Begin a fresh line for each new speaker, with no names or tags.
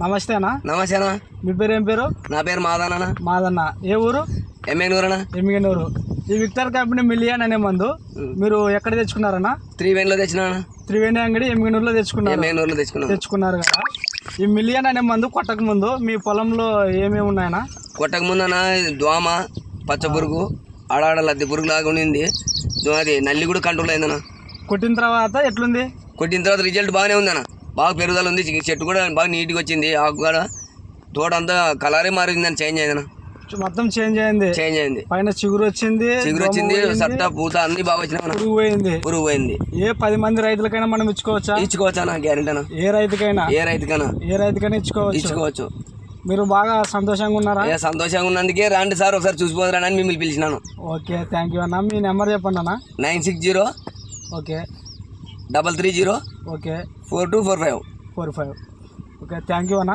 నమస్తే అన్న.
నమస్తే అన్న.
మీ పేరు ఏం పేరు?
నా పేరు మాదన్న.
మాదన్న. ఏ ఊరు?
ఎమ్మెనూరు.
ఎమ్మిగనూరు. ఈ విక్టర్ కంపెనీ మిలియన్ అనే మందు మీరు ఎక్కడ తెచ్చుకున్నారన్నా?
త్రివేణిలో తెచ్చినా.
త్రివేణి అంగడి ఎమ్మిగనూరులో తెచ్చుకున్నారు కదా. ఈ మిలియన్ అనే మందు కొట్టక ముందు మీ పొలంలో ఏమేమి ఉన్నాయన్నా?
కొట్టక ముందు అన్న దోమ, పచ్చ పురుగు, ఆడాడ లద్దె పురుగు లాగా ఉండింది. అది నల్లి కూడా కంట్రోల్ అయిందన్న.
కొట్టిన తర్వాత ఎట్లుంది?
కొట్టిన తర్వాత రిజల్ట్ బాగానే ఉందన్న. బాగా పెరుగుదల ఉంది. చెట్టు కూడా బాగా నీట్గా వచ్చింది. ఆకు కూడా తోట అంతా కలరే మారిందని చేంజ్ అయిందన్న.
మొత్తం చేంజ్ అయింది. పైన చిగురు వచ్చింది,
సత్తా పూత అన్ని బాగా వచ్చినా. పురుగు పోయింది.
ఏ 10 మంది రైతులకైనా మనం ఇచ్చుకోవచ్చా?
అన్న, గ్యారెంటీ అన్న.
ఏ రైతుకైనా ఇచ్చుకోవచ్చు. మీరు బాగా సంతోషంగా ఉన్నారా?
సంతోషంగా ఉన్నందుకే రండి సార్ ఒకసారి చూసిపోతారని మిమ్మల్ని పిలిచినాను.
ఓకే, థ్యాంక్ యూ అన్న. మీ నెంబర్ చెప్పండి అన్న.
960
okay
330
okay
4245.
Okay, thank you అన్న.